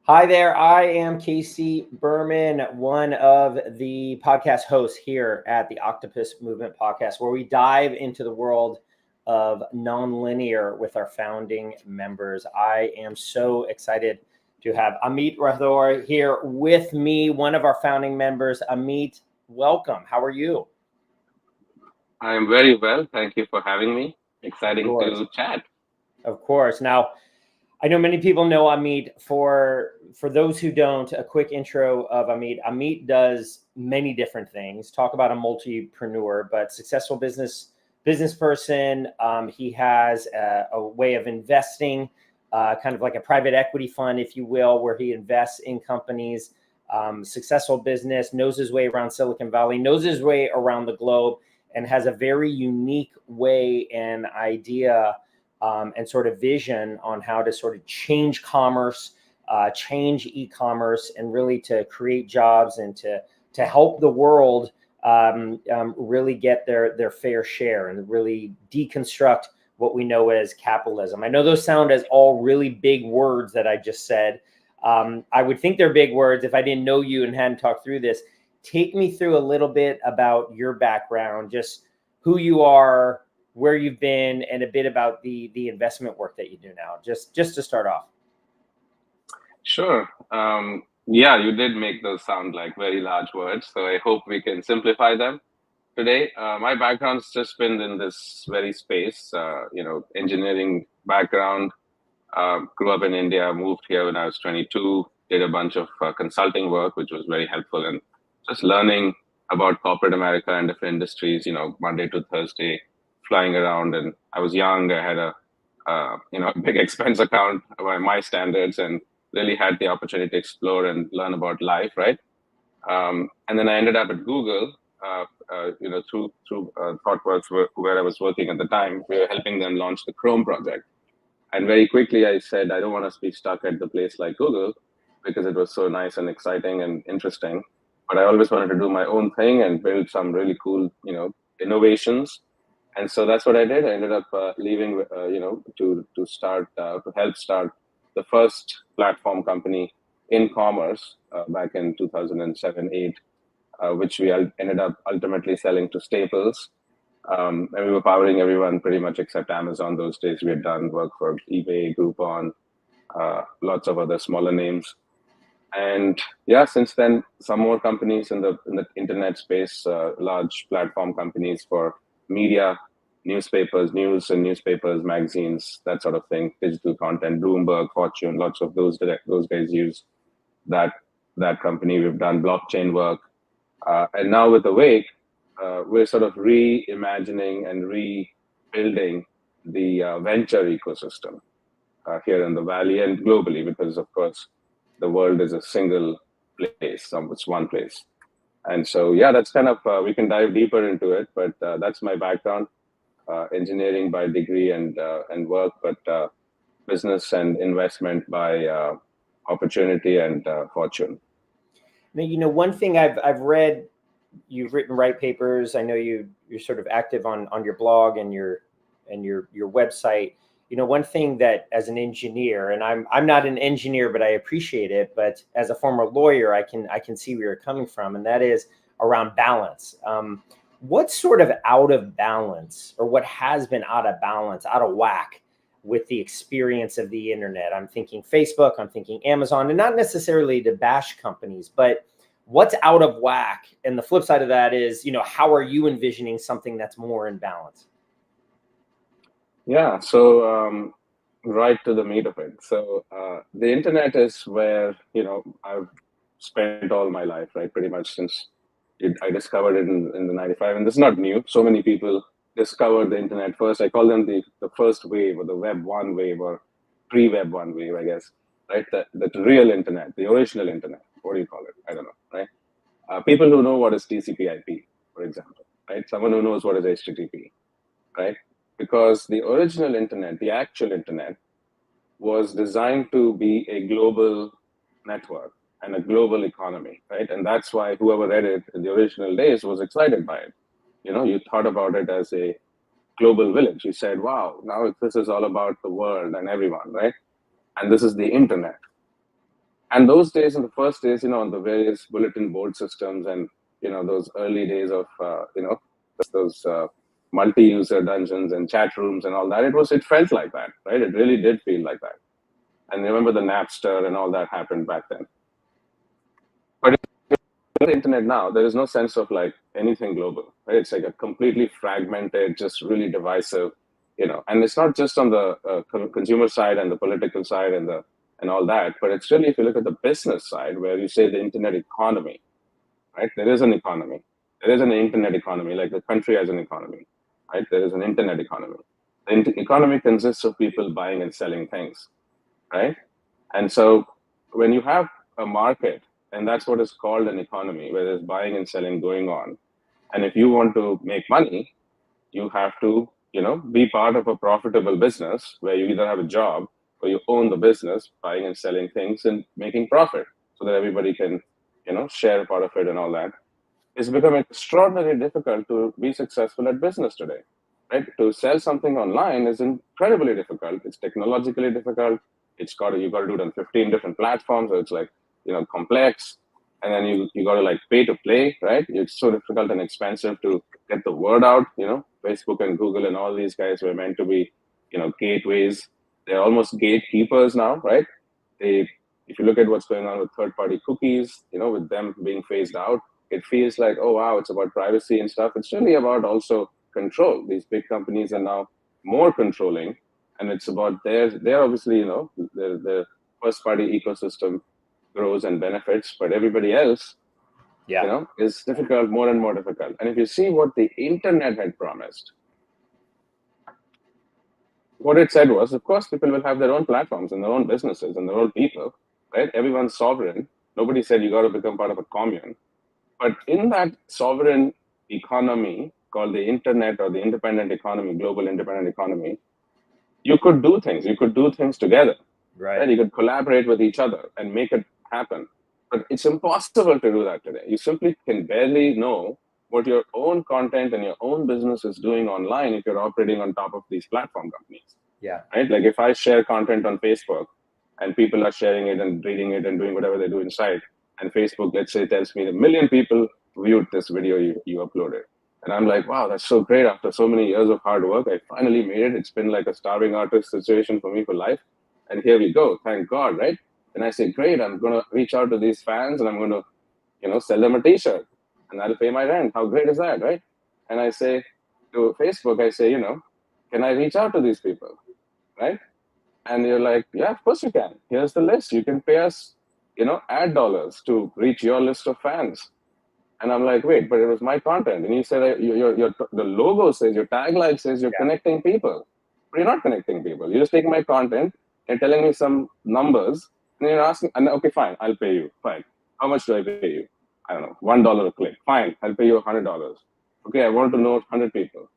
Hi there. I am Casey Berman, one of the podcast hosts here at the Octopus Movement podcast, where we dive into the world of nonlinear with our founding members. I am so excited to have Amit Rathore here with me, one of our founding members. Amit, welcome. How are you? I am very well. Thank you for having me. Of Exciting course. to chat. Of course. Now, I know many people know Amit. For those who don't, a quick intro of Amit. Amit does many different things. Talk about a multipreneur, but successful business person. He has a way of investing, kind of like a private equity fund, if you will, where he invests in companies. Successful business, knows his way around Silicon Valley, knows his way around the globe, and has a very unique way and idea and sort of vision on how to sort of change commerce, change e-commerce, and really to create jobs and to help the world really get their fair share and really deconstruct what we know as capitalism. I know those sound as all really big words that I just said. I would think they're big words if I didn't know you and hadn't talked through this. Take me through a little bit about your background, just who you are, where you've been, and a bit about the investment work that you do now, just to start off. Sure. Yeah, you did make those sound like very large words, so I hope we can simplify them today. My background's just been in this very space, engineering background. Grew up in India, moved here when I was 22, did a bunch of consulting work, which was very helpful in just learning about corporate America and different industries, Monday to Thursday, flying around. And I was young. I had a big expense account by my standards and really had the opportunity to explore and learn about life, right? And then I ended up at Google, through ThoughtWorks, where I was working at the time. We were helping them launch the Chrome project. And very quickly, I said, I don't want to be stuck at the place like Google because it was so nice and exciting and interesting. But I always wanted to do my own thing and build some really cool, innovations. And so that's what I did. I ended up leaving, to help start the first platform company in commerce back in 2007, 8, which we ended up ultimately selling to Staples. And we were powering everyone pretty much except Amazon those days. We had done work for eBay, Groupon, lots of other smaller names. And yeah, since then, some more companies in the internet space, large platform companies for media, newspapers, news and newspapers, magazines, that sort of thing, digital content, Bloomberg, Fortune, lots of those guys use that company. We've done blockchain work, and now with Awake, we're sort of reimagining and rebuilding the venture ecosystem here in the Valley and globally, because of course the world is a single place, it's one place. And so, yeah, that's kind of, we can dive deeper into it, but that's my background, engineering by degree and work, but business and investment by opportunity and fortune. Now, one thing I've read, you've written white papers. I know you're sort of active on your blog and your website. One thing that as an engineer, and I'm not an engineer, but I appreciate it. But as a former lawyer, I can see where you're coming from, and that is around balance. What's sort of out of balance, or what has been out of balance, out of whack with the experience of the internet? I'm thinking Facebook, I'm thinking Amazon, and not necessarily to bash companies, but what's out of whack? And the flip side of that is, how are you envisioning something that's more in balance? Yeah, so right to the meat of it. So the internet is where, I've spent all my life, right? Pretty much since I discovered it in the 95. And this is not new. So many people discovered the internet first. I call them the first wave, or the Web 1 wave, or pre-Web 1 wave, I guess, right? The real internet, the original internet. What do you call it? I don't know, right? People who know what is TCP/IP, for example, right? Someone who knows what is HTTP, right? Because the original internet, the actual internet, was designed to be a global network and a global economy, right? And that's why whoever read it in the original days was excited by it. You thought about it as a global village. You said, wow, now this is all about the world and everyone, right? And this is the internet. And those days, in the first days, on the various bulletin board systems and, those early days of, those multi-user dungeons and chat rooms and all that, it felt like that, right? It really did feel like that. And remember the Napster and all that happened back then. But the internet now, there is no sense of like anything global, right? It's like a completely fragmented, just really divisive, and it's not just on the consumer side and the political side and all that, but it's really, if you look at the business side, where you say the internet economy, right? There is an economy. There is an internet economy, like the country has an economy, right? There is an internet economy. The economy consists of people buying and selling things, right? And so when you have a market, and that's what is called an economy, where there's buying and selling going on. And if you want to make money, you have to, be part of a profitable business where you either have a job or you own the business, buying and selling things and making profit so that everybody can, share a part of it and all that. It's become extraordinarily difficult to be successful at business today, right? To sell something online is incredibly difficult. It's technologically difficult. You got to do it on 15 different platforms. So it's like, complex. And then you got to like pay to play, right? It's so difficult and expensive to get the word out. Facebook and Google and all these guys were meant to be, gateways. They're almost gatekeepers now, right? If you look at what's going on with third-party cookies, with them being phased out, it feels like, oh wow, it's about privacy and stuff. It's really about also control. These big companies are now more controlling, and it's about they're obviously, the first-party ecosystem grows and benefits, but everybody else, is difficult, more and more difficult. And if you see what the internet had promised, what it said was, of course, people will have their own platforms and their own businesses and their own people, right? Everyone's sovereign. Nobody said you got to become part of a commune. But in that sovereign economy called the internet or the independent economy, global independent economy, you could do things. You could do things together. Right? You could collaborate with each other and make it happen. But it's impossible to do that today. You simply can barely know what your own content and your own business is doing online if you're operating on top of these platform companies. Yeah. Right? Like if I share content on Facebook and people are sharing it and reading it and doing whatever they do inside, and Facebook, let's say, tells me 1 million people viewed this video you uploaded. And I'm like, wow, that's so great. After so many years of hard work, I finally made it. It's been like a starving artist situation for me for life. And here we go. Thank God, right? And I say, great, I'm going to reach out to these fans and I'm going to, sell them a t-shirt and that'll pay my rent. How great is that, right? And I say to Facebook, I say, can I reach out to these people, right? And you're like, yeah, of course you can. Here's the list. You can pay us, ad dollars to reach your list of fans. And I'm like, wait, but it was my content. And you said the logo says, your tagline says you're connecting people. But you're not connecting people. You're just taking my content and telling me some numbers. And you're asking, okay, fine, I'll pay you. Fine. How much do I pay you? I don't know, $1 a click. Fine, I'll pay you $100. Okay, I want to know 100 people.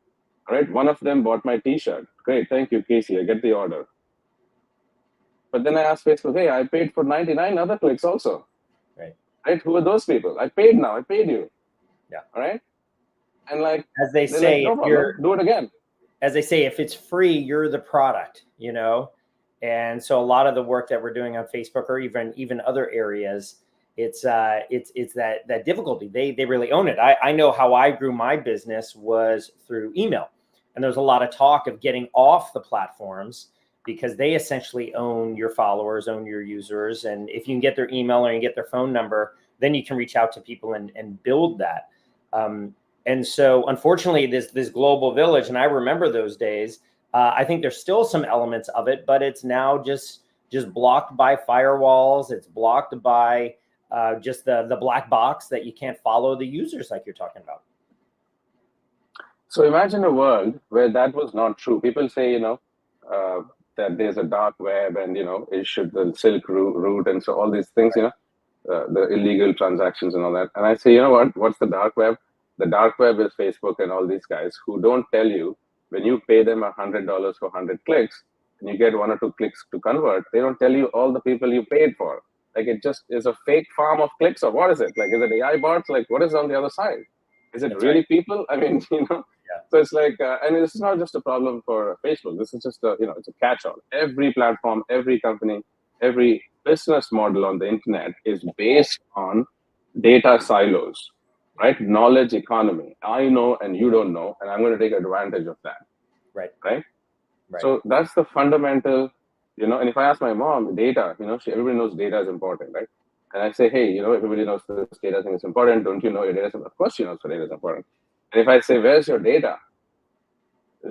All right, one of them bought my t-shirt. Great, thank you, Casey. I get the order. But then I asked Facebook, hey, I paid for 99 other clicks also. Right? Who are those people? I paid now. I paid you. Yeah. All right. And like, as they say, like, no problem, do it again. As they say, if it's free, you're the product, And so a lot of the work that we're doing on Facebook or even other areas, it's that difficulty. They really own it. I know how I grew my business was through email. And there's a lot of talk of getting off the platforms because they essentially own your followers, own your users. And if you can get their email or you get their phone number, then you can reach out to people and build that. And so unfortunately, this global village, and I remember those days, I think there's still some elements of it, but it's now just blocked by firewalls. It's blocked by just the black box that you can't follow the users like you're talking about. So imagine a world where that was not true. People say, that there's a dark web and, it should the Silk Route and so all these things, the illegal transactions and all that. And I say, you know what? What's the dark web? The dark web is Facebook and all these guys who don't tell you when you pay them $100 for 100 clicks and you get 1 or 2 clicks to convert, they don't tell you all the people you paid for. Like it just is a fake farm of clicks or what is it? Like, is it AI bots? Like what is on the other side? Is it really people? I mean, So it's like, and this is not just a problem for Facebook. This is just it's a catch-all. Every platform, every company, every business model on the internet is based on data silos, right? Knowledge economy. I know and you don't know, and I'm going to take advantage of that, Right. right? Right. So that's the fundamental, and if I ask my mom, data, everybody knows data is important, right? And I say, hey, everybody knows this data thing is important. Don't you know your data is important? Of course she knows your data is important. And if I say, where's your data?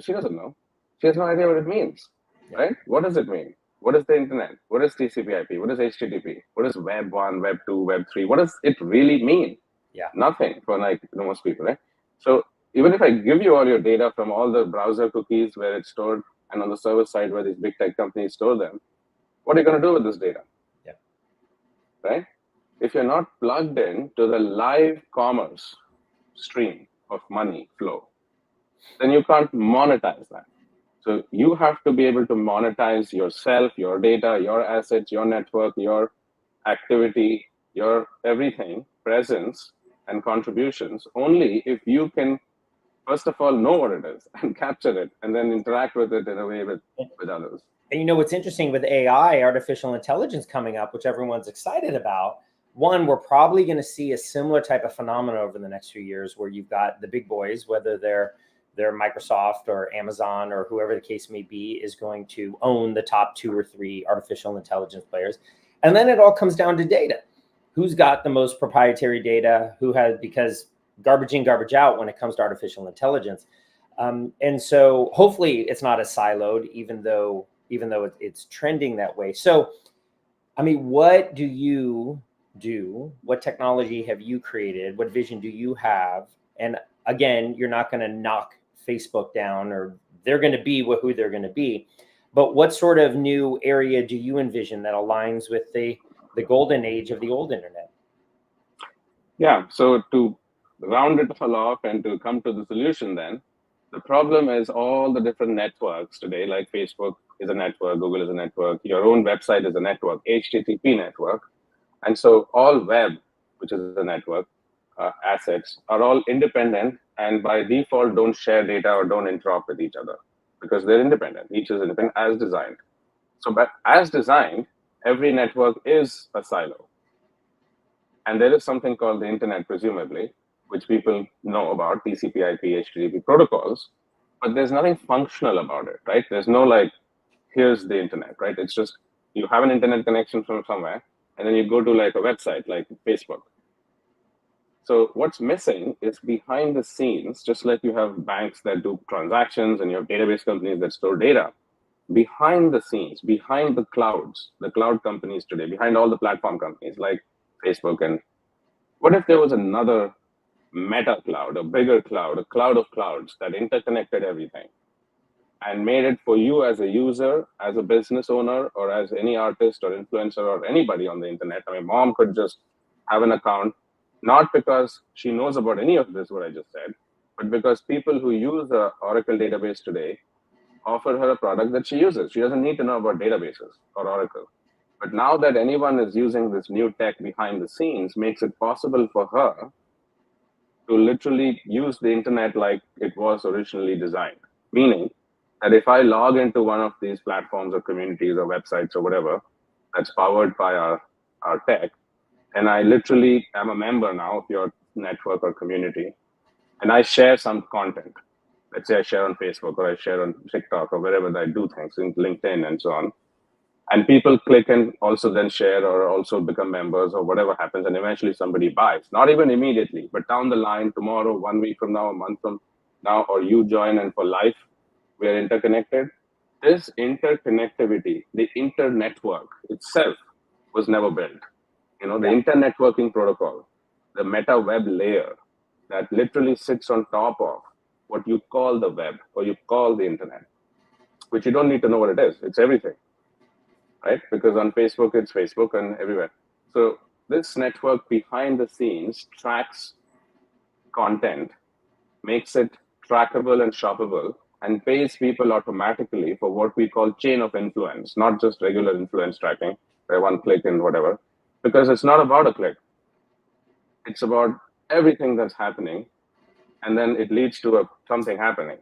She doesn't know. She has no idea what it means, right? What does it mean? What is the internet? What is TCP/IP? What is HTTP? What is Web 1, Web 2, Web 3? What does it really mean? Yeah. Nothing for most people, right? So even if I give you all your data from all the browser cookies where it's stored and on the server side where these big tech companies store them, what are you going to do with this data? Yeah. Right? If you're not plugged in to the live commerce stream of money flow, then you can't monetize that. So you have to be able to monetize yourself, your data, your assets, your network, your activity, your everything, presence and contributions only if you can, first of all, know what it is and capture it and then interact with it in a way with others. And what's interesting with AI, artificial intelligence coming up, which everyone's excited about, one, we're probably going to see a similar type of phenomenon over the next few years where you've got the big boys, whether they're Microsoft or Amazon or whoever the case may be, is going to own the top 2 or 3 artificial intelligence players. And then it all comes down to data. Who's got the most proprietary data? Who has, because garbage in, garbage out when it comes to artificial intelligence. And so hopefully it's not as siloed, even though it's trending that way. So, I mean, what do you do? What technology have you created? What vision do you have? And again, you're not going to knock Facebook down, or they're going to be who they're going to be. But what sort of new area do you envision that aligns with the golden age of the old internet? Yeah. So to round it all off and to come to the solution then, the problem is all the different networks today, like Facebook is a network, Google is a network, your own website is a network, HTTP network. And so all web, which is a network, assets are all independent and by default don't share data or don't interop with each other because they're independent. Each is independent as designed. So but as designed, every network is a silo. And there is something called the internet, presumably, which people know about, TCP/IP, HTTP protocols, but there's nothing functional about it, right? There's no here's the internet, right? It's just you have an internet connection from somewhere, and then you go to a website like Facebook. So what's missing is behind the scenes, just like you have banks that do transactions and you have database companies that store data, behind the scenes, behind the clouds, the cloud companies today, behind all the platform companies like Facebook, and what if there was another meta cloud, a bigger cloud, a cloud of clouds that interconnected everything and made it for you as a user, as a business owner, or as any artist or influencer or anybody on the internet? I mean, mom could just have an account, not because she knows about any of this, what I just said, but because people who use the Oracle database today offer her a product that she uses. She doesn't need to know about databases or Oracle. But now that anyone is using this new tech behind the scenes, makes it possible for her to literally use the internet like it was originally designed. Meaning that if I log into one of these platforms or communities or websites or whatever that's powered by our tech, and I literally am a member now of your network or community, and I share some content. Let's say I share on Facebook or I share on TikTok or wherever I do things, in LinkedIn and so on. And people click and also then share or also become members or whatever happens. And eventually somebody buys, not even immediately, but down the line, tomorrow, 1 week from now, a month from now, or you join and for life, we're interconnected. This interconnectivity, the internetwork itself was never built. The internetworking protocol, the meta web layer that literally sits on top of what you call the web or you call the internet, which you don't need to know what it is. It's everything. Right? Because on Facebook, it's Facebook and everywhere. So this network behind the scenes tracks content, makes it trackable and shoppable, and pays people automatically for what we call chain of influence, not just regular influence tracking, where one click and whatever, because it's not about a click. It's about everything that's happening, and then it leads to something happening,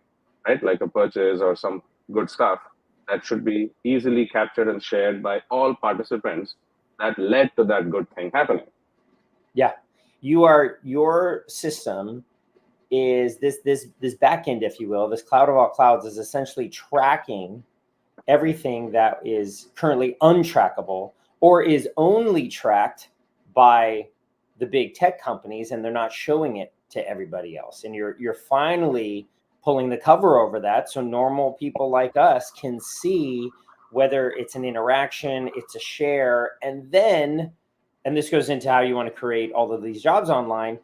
right? Like a purchase or some good stuff that should be easily captured and shared by all participants that led to that good thing happening. Yeah, your system is this back end, if you will, this cloud of all clouds is essentially tracking everything that is currently untrackable or is only tracked by the big tech companies, and they're not showing it to everybody else. And you're finally pulling the cover over that, so normal people like us can see whether it's an interaction, it's a share, and then, and this goes into how you want to create all of these jobs online.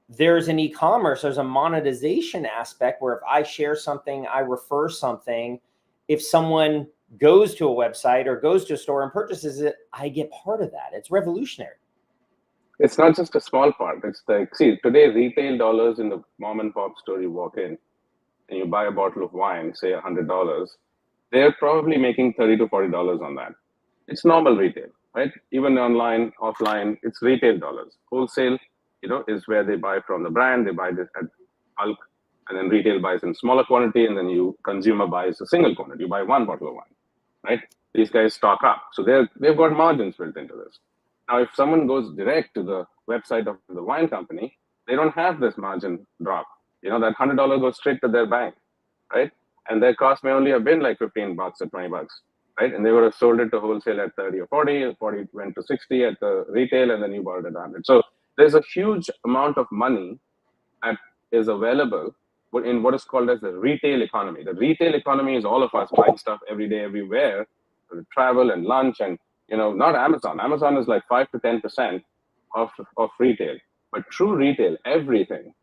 There's an e-commerce, there's a monetization aspect where if I share something, I refer something, if someone goes to a website or goes to a store and purchases it, I get part of that. It's revolutionary. It's not just a small part. It's like, see, today retail dollars in the mom and pop store, you walk in and you buy a bottle of wine, say $100, they're probably making $30 to $40 on that. It's normal retail, right? Even online, offline, it's retail dollars. Wholesale, is where they buy from the brand. They buy this at bulk, and then retail buys in smaller quantity, and then consumer buys a single quantity. You buy one bottle of wine, right? These guys stock up, so they've got margins built into this. Now, if someone goes direct to the website of the wine company, they don't have this margin drop. That $100 goes straight to their bank, right? And their cost may only have been like $15 or $20, right? And they would have sold it to wholesale at 30 or 40. 40 went to 60 at the retail, and then you bought it at 100. So there's a huge amount of money that is available in what is called as the retail economy. The retail economy is all of us buying stuff every day, everywhere, travel and lunch, and not Amazon. Amazon is like 5 to 10% of retail, but true retail, everything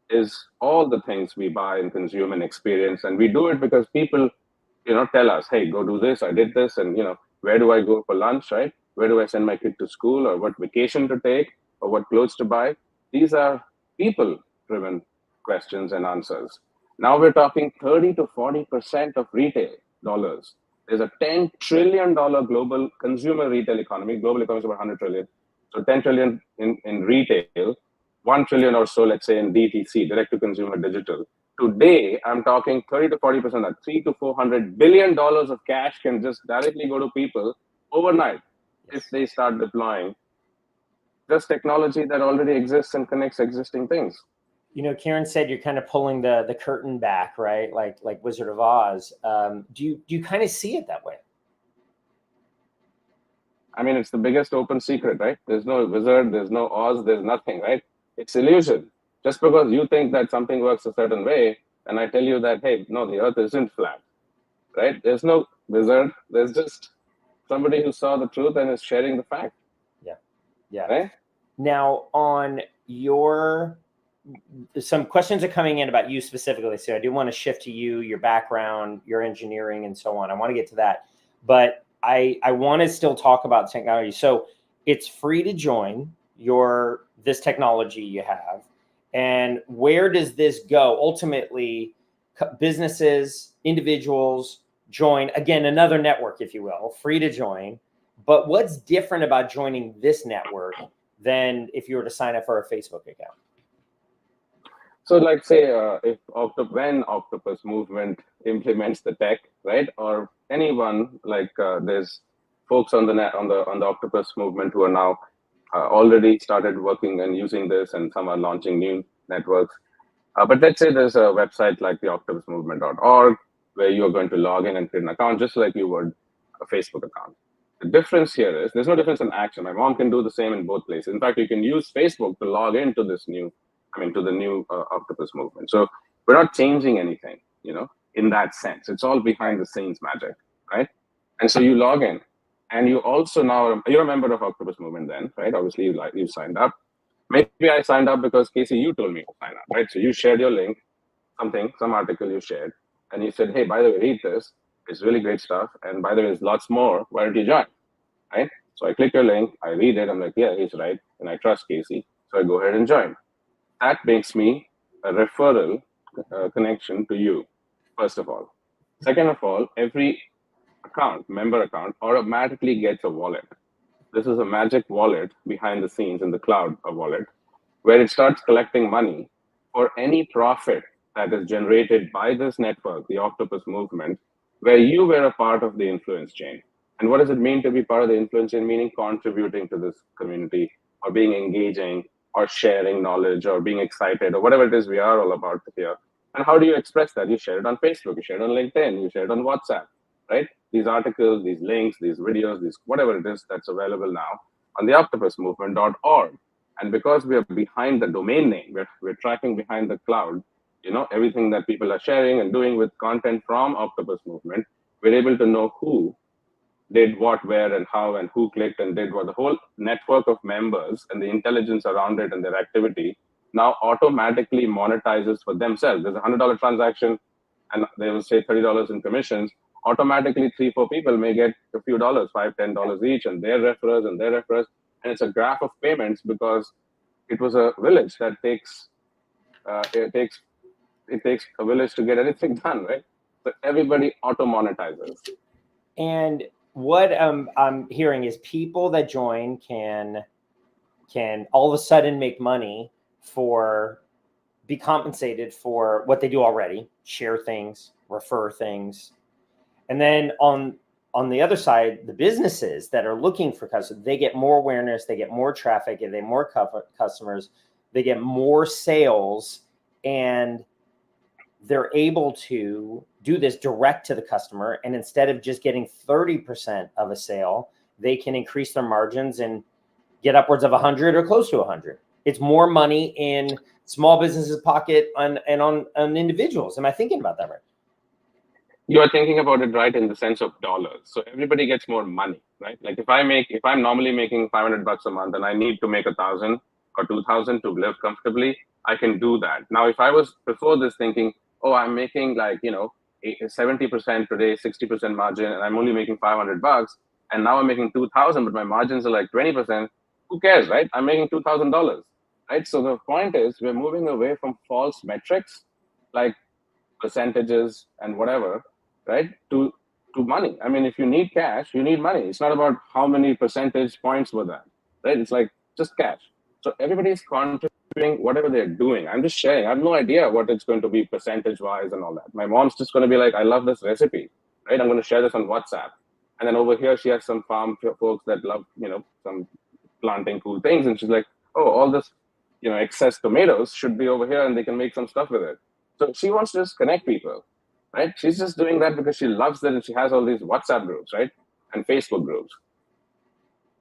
is all the things we buy and consume and experience, and we do it because people, tell us, hey, go do this. I did this, and where do I go for lunch, right? Where do I send my kid to school, or what vacation to take, or what clothes to buy? These are people-driven questions and answers. Now we're talking 30 to 40% of retail dollars. There's a $10 trillion global consumer retail economy. Global economy is about 100 trillion. So 10 trillion in retail, 1 trillion or so, let's say, in DTC, direct to consumer digital. Today, I'm talking 30 to 40%, that $300 to $400 billion of cash can just directly go to people overnight if they start deploying just technology that already exists and connects existing things. Karen said you're kind of pulling the curtain back, right? Like Wizard of Oz. Do you kind of see it that way? I mean, it's the biggest open secret, right? There's no wizard, there's no Oz, there's nothing, right? It's illusion. Just because you think that something works a certain way, and I tell you that, hey, no, the earth isn't flat, right? There's no wizard. There's just somebody who saw the truth and is sharing the fact. Yeah. Right? Now, some questions are coming in about you specifically. So I do want to shift to you, your background, your engineering, and so on. I want to get to that. But I want to still talk about technology. So it's free to join this technology you have. And where does this go? Ultimately, businesses, individuals join, again, another network, if you will, free to join. But what's different about joining this network than if you were to sign up for a Facebook account? So, like, say, when Octopus Movement implements the tech, right, or anyone, like, there's folks on the Octopus Movement who are now already started working and using this, and some are launching new networks. But let's say there's a website like the octopusmovement.org where you're going to log in and create an account just like you would a Facebook account. The difference here is there's no difference in action. My mom can do the same in both places. In fact, you can use Facebook to log into the new Octopus Movement. So we're not changing anything, in that sense. It's all behind the scenes magic, right? And so you log in, and you also now, you're a member of Octopus Movement then, right? Obviously, you signed up. Maybe I signed up because, Casey, you told me to sign up, right? So you shared your link, some article you shared, and you said, hey, by the way, read this. It's really great stuff. And by the way, there's lots more. Why don't you join, right? So I click your link, I read it. I'm like, yeah, he's right. And I trust Casey. So I go ahead and join. That makes me a referral connection to you, first of all. Second of all, every member account, automatically gets a wallet. This is a magic wallet behind the scenes in the cloud, a wallet, where it starts collecting money for any profit that is generated by this network, the Octopus Movement, where you were a part of the influence chain. And what does it mean to be part of the influence chain? Meaning contributing to this community, or being engaging, or sharing knowledge, or being excited, or whatever it is we are all about here. And how do you express that? You share it on Facebook, you share it on LinkedIn, you share it on WhatsApp, right? These articles, these links, these videos, these whatever it is that's available now on the octopusmovement.org. And because we are behind the domain name, we're tracking behind the cloud, everything that people are sharing and doing with content from Octopus Movement, we're able to know who did what, where, and how, and who clicked and did what. The whole network of members and the intelligence around it and their activity now automatically monetizes for themselves. There's a $100 transaction, and they will say $30 in commissions. Automatically, 3-4 people may get a few dollars, $5-10 each, and their referrers and their referrers. And it's a graph of payments because it was a village that takes it takes a village to get anything done, right? So everybody auto monetizes. And what I'm hearing is people that join can all of a sudden make money be compensated for what they do already, share things, refer things. And then on the other side, the businesses that are looking for customers, they get more awareness, they get more traffic, they get more customers, they get more sales, and they're able to do this direct to the customer. And instead of just getting 30% of a sale, they can increase their margins and get upwards of 100 or close to 100. It's more money in small businesses' pocket and on individuals. Am I thinking about that right? You are thinking about it right in the sense of dollars. So everybody gets more money, right? Like if I'm normally making $500 a month and I need to make 1,000 or 2,000 to live comfortably, I can do that. Now, if I was before this thinking, oh, I'm making 70% today, 60% margin, and I'm only making $500, and now I'm making 2,000, but my margins are like 20%. Who cares, right? I'm making $2,000, right? So the point is, we're moving away from false metrics like percentages and whatever, right? To money. I mean, if you need cash, you need money. It's not about how many percentage points were that, right? It's like just cash. So everybody's contributing whatever they're doing. I'm just sharing. I have no idea what it's going to be percentage wise and all that. My mom's just going to be like, I love this recipe, right? I'm going to share this on WhatsApp. And then over here, she has some farm folks that love, some planting cool things. And she's like, oh, all this, excess tomatoes should be over here and they can make some stuff with it. So she wants to just connect people, right? She's just doing that because she loves it and she has all these WhatsApp groups, right? And Facebook groups.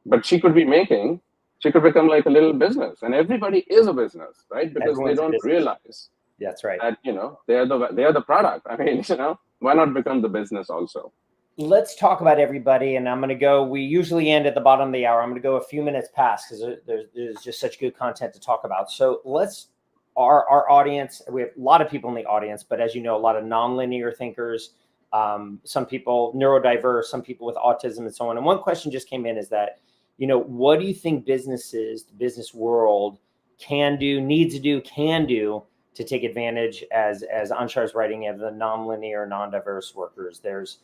But she could become like a little business, and everybody is a business, right? Because everyone's they don't realize that's right. That they are the product. I mean, why not become the business also? Let's talk about everybody, and I'm going to go. We usually end at the bottom of the hour. I'm going to go a few minutes past because there's just such good content to talk about. So our audience. We have a lot of people in the audience, but as you know, a lot of nonlinear thinkers. Some people neurodiverse, some people with autism, and so on. And one question just came in is that, what do you think businesses, the business world, can do to take advantage, as Anshar's writing, of the nonlinear, non-diverse workers? There's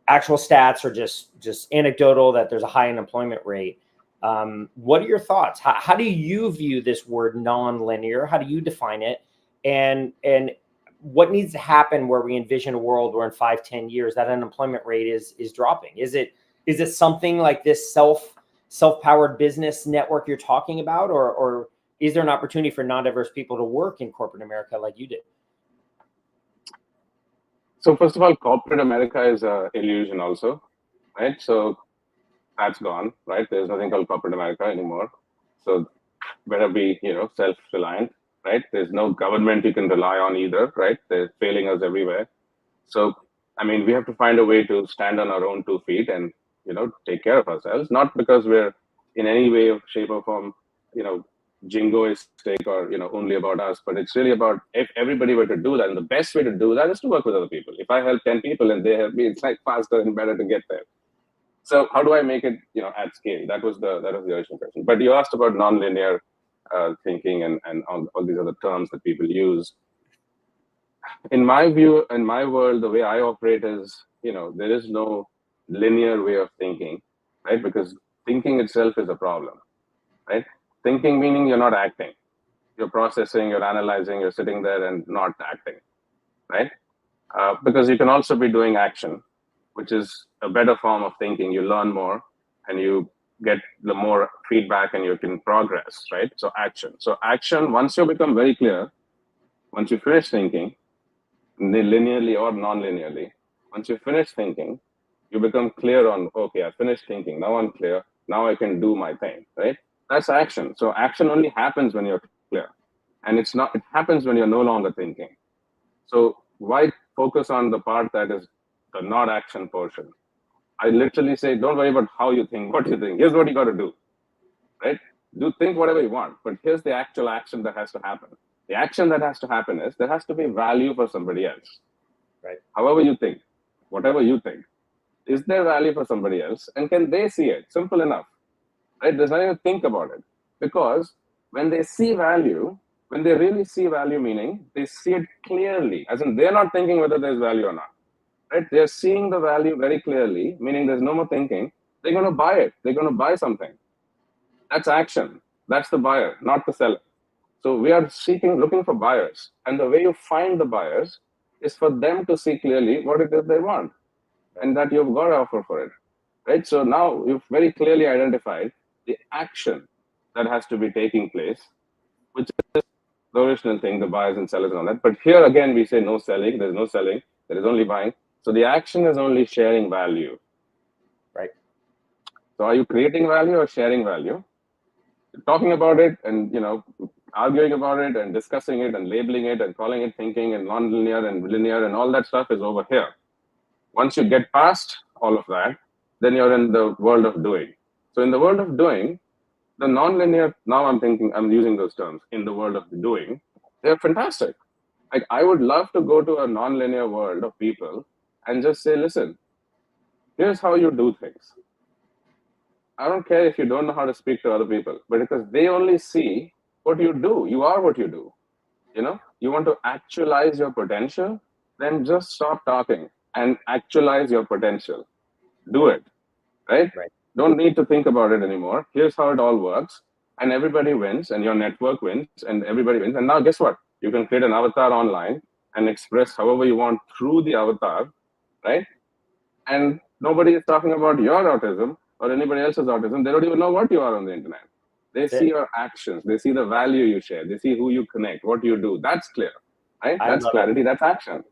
actual stats or just anecdotal that there's a high unemployment rate. What are your thoughts? How do you view this word nonlinear? How do you define it? And what needs to happen where we envision a world where in 5-10 years that unemployment rate is dropping? Is it something like this self-powered business network you're talking about, or is there an opportunity for non-diverse people to work in corporate America like you did? So first of all, corporate America is an illusion also, right? So that's gone, right? There's nothing called corporate America anymore. So better be, self-reliant, right? There's no government you can rely on either, right? They're failing us everywhere. So, I mean, we have to find a way to stand on our own 2 feet and, take care of ourselves, not because we're in any way of shape or form, jingoistic or, only about us, but it's really about if everybody were to do that. And the best way to do that is to work with other people. If I help 10 people and they help me, it's like faster and better to get there. So how do I make it, at scale? That was the original question. But you asked about nonlinear thinking and all these other terms that people use. In my view, in my world, the way I operate is, there is no linear way of thinking, right? Because thinking itself is a problem, right? Thinking meaning you're not acting. You're processing, you're analyzing, you're sitting there and not acting, right? Because you can also be doing action, which is a better form of thinking. You learn more and you get the more feedback and you can progress, right? So action, once you become very clear, once you finish thinking, linearly or non-linearly, once you finish thinking, you become clear on, okay, I finished thinking, now I'm clear, now I can do my thing, right? That's action. So action only happens when you're clear. And it happens when you're no longer thinking. So why focus on the part that is the not action portion? I literally say, don't worry about how you think, what you think. Here's what you got to do, right? Do think whatever you want, but here's the actual action that has to happen. The action that has to happen is there has to be value for somebody else, right? However you think, whatever you think, is there value for somebody else, and can they see it? Simple enough, right? There's nothing to think about it, because when they see value, when they really see value, meaning they see it clearly, as in they're not thinking whether there's value or not, right? They're seeing the value very clearly, meaning there's no more thinking. They're going to buy it. They're going to buy something. That's action. That's the buyer, not the seller. So we are looking for buyers. And the way you find the buyers is for them to see clearly what it is they want and that you've got to offer for it, right? So now you've very clearly identified the action that has to be taking place, which is the original thing, the buyers and sellers and all that. But here again, we say no selling. There's no selling. There is only buying. So the action is only sharing value. Right. So are you creating value or sharing value? Talking about it and, arguing about it and discussing it and labeling it and calling it thinking and non-linear and linear and all that stuff is over here. Once you get past all of that, then you're in the world of doing. So in the world of doing, the non-linear, now I'm using those terms, in the world of doing, they're fantastic. Like, I would love to go to a non-linear world of people and just say, listen, here's how you do things. I don't care if you don't know how to speak to other people, but because they only see what you do, you are what you do. You want to actualize your potential, then just stop talking and actualize your potential. Do it, right? Don't need to think about it anymore. Here's how it all works. And everybody wins, and your network wins, and everybody wins. And now guess what? You can create an avatar online and express however you want through the avatar, right? And nobody is talking about your autism or anybody else's autism. They don't even know what you are on the internet. They see your actions. They see the value you share. They see who you connect, what you do. That's clear, right? That's clarity. That's action.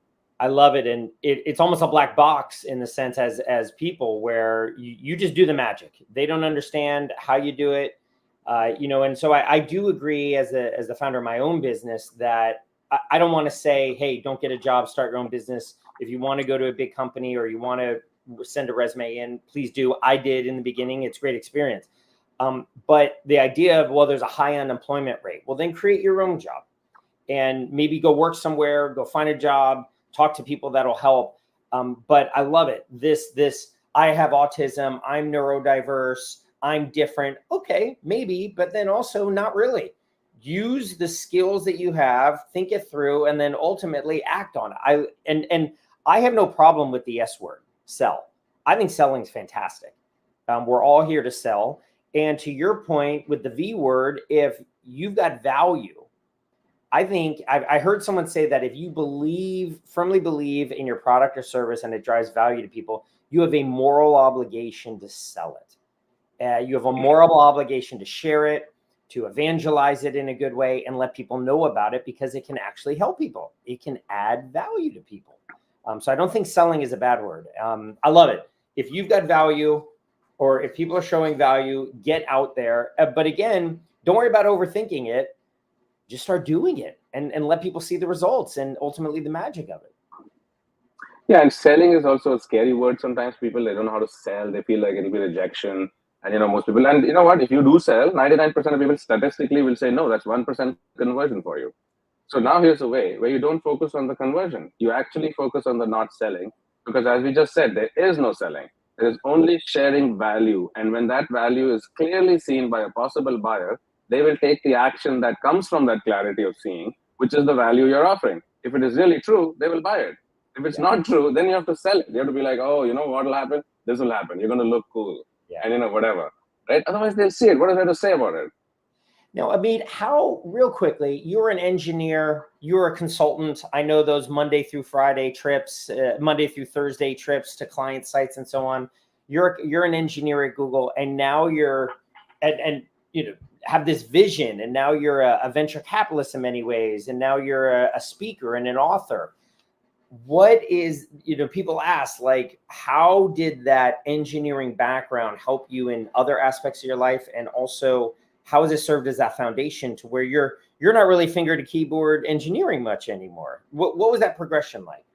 I love it. And it's almost a black box in the sense as people where you just do the magic. They don't understand how you do it. And so I do agree as the founder of my own business that I don't want to say, hey, don't get a job, start your own business. If you want to go to a big company or you want to send a resume in, please do. I did in the beginning. It's a great experience. But the idea of, well, there's a high unemployment rate. Well, then create your own job and maybe go work somewhere, go find a job, talk to people that'll help. But I love it. I have autism. I'm neurodiverse. I'm different. Okay, maybe, but then also not really. Use the skills that you have, think it through, and then ultimately act on it. And I have no problem with the S word, sell. I think selling is fantastic. We're all here to sell. And to your point with the V word, if you've got value, I think I heard someone say that if you firmly believe in your product or service and it drives value to people, you have a moral obligation to sell it. You have a moral obligation to share it, to evangelize it in a good way and let people know about it because it can actually help people. It can add value to people. So I don't think selling is a bad word. I love it. If you've got value or if people are showing value, get out there. But again, don't worry about overthinking it. Just start doing it and let people see the results and ultimately the magic of it. Yeah, and selling is also a scary word. Sometimes people, they don't know how to sell. They feel like it'll be rejection. And, most people, and you know what, if you do sell, 99% of people statistically will say, no, that's 1% conversion for you. So now here's a way where you don't focus on the conversion. You actually focus on the not selling, because as we just said, there is no selling. There is only sharing value. And when that value is clearly seen by a possible buyer, they will take the action that comes from that clarity of seeing, which is the value you're offering. If it is really true, they will buy it. If it's not true, then you have to sell it. You have to be like, oh, what will happen? This will happen. You're going to look cool. And whatever. Right? Otherwise, they'll see it. What is there to say about it? Now, Amit, real quickly, you're an engineer, you're a consultant. I know those Monday through Friday trips, Monday through Thursday trips to client sites and so on. You're an engineer at Google, and now and you know, have this vision, and now you're a venture capitalist in many ways, and now you're a speaker and an author. What is, people ask, like, how did that engineering background help you in other aspects of your life? And also, how has it served as that foundation to where you're not really finger to keyboard engineering much anymore? What was that progression like?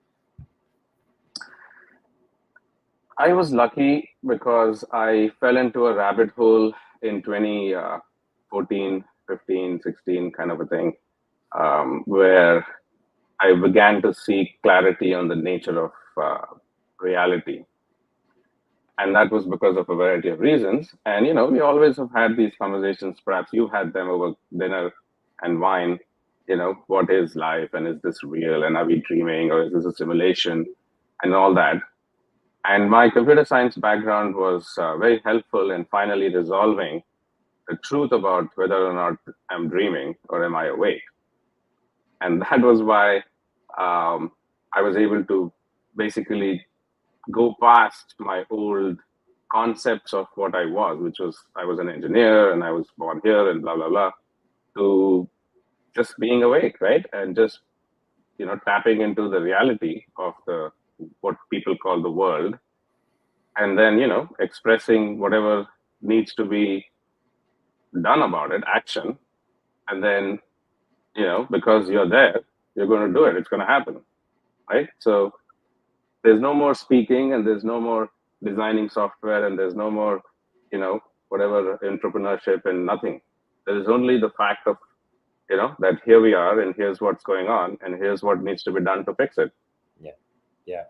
I was lucky because I fell into a rabbit hole in 2014, 15, 16 kind of a thing, where I began to seek clarity on the nature of reality. And that was because of a variety of reasons. And, we always have had these conversations. Perhaps you've had them over dinner and wine. What is life? And is this real? And are we dreaming? Or is this a simulation? And all that. And my computer science background was very helpful in finally resolving the truth about whether or not I'm dreaming or am I awake. And that was why I was able to basically go past my old concepts of what I was, which was I was an engineer and I was born here and blah, blah, blah, to just being awake, right? And just, tapping into the reality of what people call the world. And then, expressing whatever needs to be done about it, action. And then, because you're there, you're going to do it. It's going to happen, right? So there's no more speaking, and there's no more designing software, and there's no more, whatever entrepreneurship and nothing. There is only the fact of, that here we are, and here's what's going on, and here's what needs to be done to fix it. Yeah. Yeah.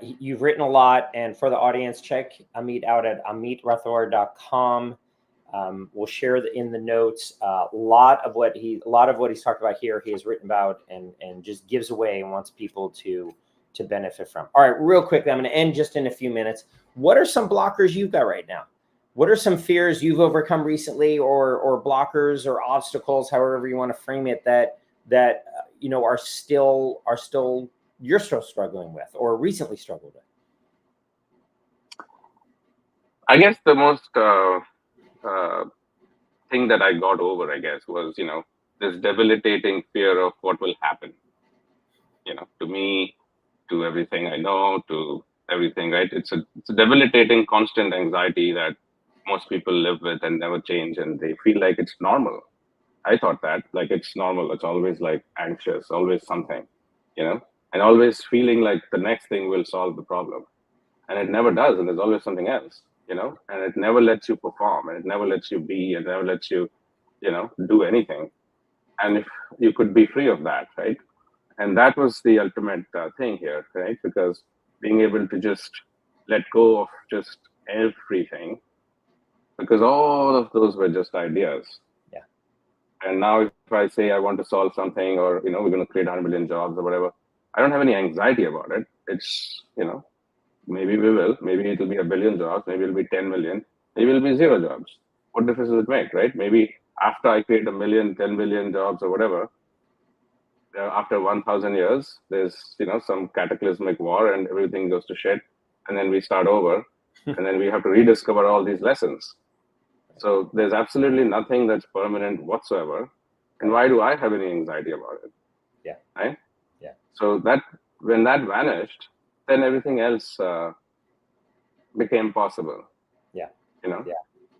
You've written a lot, and for the audience, check Amit out at amitrathore.com. We'll share in the notes a lot of what he's talked about here. He has written about and just gives away and wants people to benefit from. All right, real quickly, I'm going to end just in a few minutes. What are some blockers you've got right now? What are some fears you've overcome recently, or blockers or obstacles, however you want to frame it, that are still you're still struggling with or recently struggled with? I guess the most thing that I got over, I guess, was, this debilitating fear of what will happen, to me, to everything I know, to everything, right? It's a debilitating, constant anxiety that most people live with and never change, and they feel like it's normal. I thought that, like, it's normal. It's always like anxious, always something, and always feeling like the next thing will solve the problem. And it never does. And there's always something else, and it never lets you perform, and it never lets you be, and never lets you, do anything. And if you could be free of that, right? And that was the ultimate thing here, right? Because being able to just let go of just everything, because all of those were just ideas. Yeah. And now if I say I want to solve something, or, we're going to create 100 million jobs or whatever, I don't have any anxiety about it. It's, maybe we will, maybe it'll be 1 billion jobs, maybe it'll be 10 million, maybe it'll be 0 jobs. What difference does it make, right? Maybe after I create 1 million, 10 million jobs or whatever, after 1,000 years, there's, some cataclysmic war and everything goes to shit. And then we start over and then we have to rediscover all these lessons. So there's absolutely nothing that's permanent whatsoever. And why do I have any anxiety about it? Yeah. Right? Yeah. So when that vanished, then everything else became possible. Yeah. Yeah.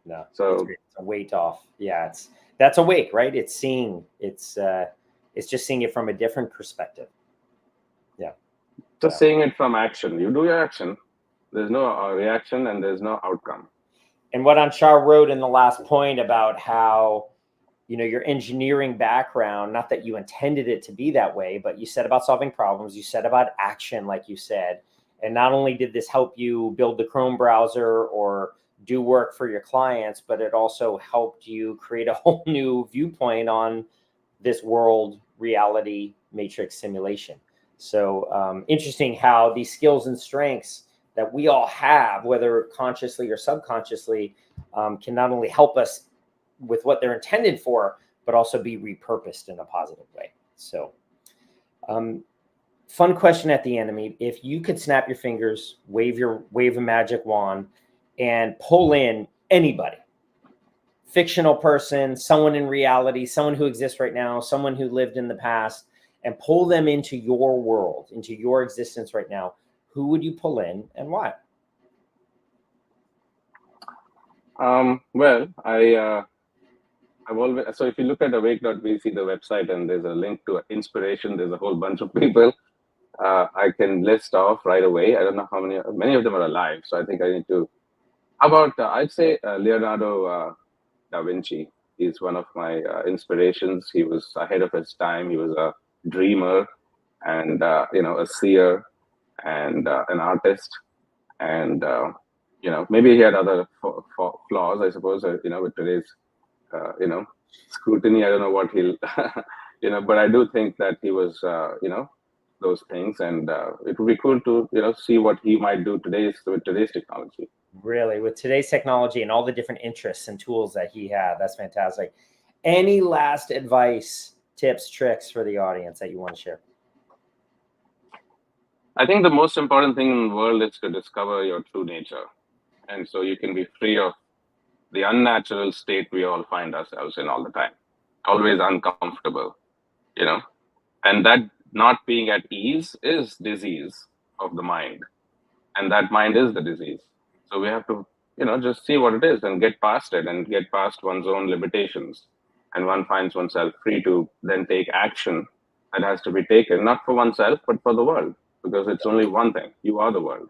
No. So it's a weight off. Yeah. That's awake, right? It's seeing, it's just seeing it from a different perspective. Yeah. Just seeing it from action. You do your action. There's no reaction and there's no outcome. And what Anshar wrote in the last point about how, your engineering background, not that you intended it to be that way, but you said about solving problems, you said about action, like you said. And not only did this help you build the Chrome browser or do work for your clients, but it also helped you create a whole new viewpoint on this world, reality, matrix simulation. So interesting how these skills and strengths that we all have, whether consciously or subconsciously, can not only help us with what they're intended for, but also be repurposed in a positive way. So fun question at the end, Amit. If you could snap your fingers, wave a magic wand, and pull in anybody, fictional person, someone in reality, someone who exists right now, someone who lived in the past, and pull them into your world, into your existence right now, who would you pull in and why? Well, I've always, so if you look at awake.vc, the website, and there's a link to inspiration, there's a whole bunch of people I can list off right away. I don't know how many of them are alive. So I think I need to, how about, I'd say Leonardo da Vinci. He's one of my inspirations. He was ahead of his time. He was a dreamer and, a seer and an artist. And, maybe he had other flaws, I suppose, with today's, scrutiny. I don't know what he'll, but I do think that he was, those things. And it would be cool to, see what he might do with today's technology. Really, with today's technology and all the different interests and tools that he had. That's fantastic. Any last advice, tips, tricks for the audience that you want to share? I think the most important thing in the world is to discover your true nature. And so you can be free of the unnatural state we all find ourselves in all the time, always uncomfortable, and that not being at ease is disease of the mind. And that mind is the disease. So we have to, just see what it is and get past it and get past one's own limitations. And one finds oneself free to then take action that has to be taken, not for oneself, but for the world, because it's only one thing. You are the world,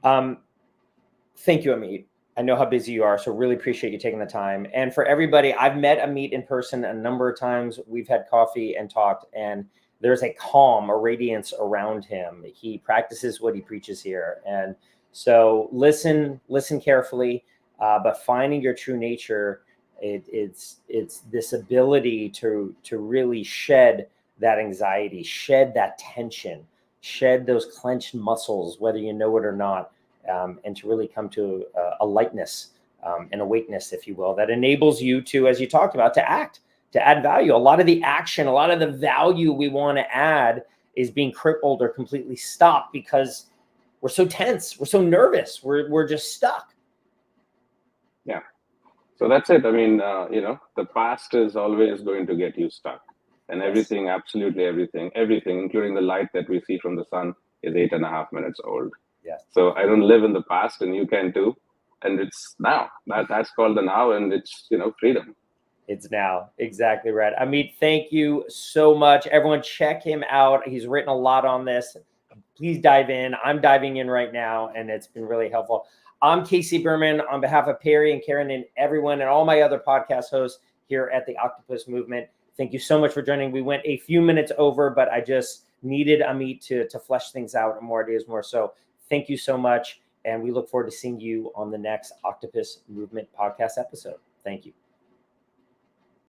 Yeah. Thank you, Amit. I know how busy you are, so really appreciate you taking the time. And for everybody, I've met Amit in person a number of times. We've had coffee and talked, and there's a calm, a radiance around him. He practices what he preaches here. And so listen carefully, but finding your true nature, it's this ability to really shed that anxiety, shed that tension, shed those clenched muscles, whether you know it or not, and to really come to a lightness, an awakeness, if you will, that enables you to, as you talked about, to act, to add value. A lot of the action, a lot of the value we want to add is being crippled or completely stopped because we're so tense, we're so nervous, we're just stuck. Yeah. So that's it. I mean, the past is always going to get you stuck. And everything, absolutely everything, including the light that we see from the sun, is 8.5 minutes old. Yes. So I don't live in the past, and you can too. And it's now. That's called the now, and it's freedom. It's now. Exactly right. Amit, thank you so much. Everyone, check him out. He's written a lot on this. Please dive in. I'm diving in right now, and it's been really helpful. I'm Casey Berman on behalf of Perry and Karen and everyone and all my other podcast hosts here at the Octopus Movement. Thank you so much for joining. We went a few minutes over, but I just needed Amit to flesh things out and more ideas more. So thank you so much. And we look forward to seeing you on the next Octopus Movement podcast episode. Thank you.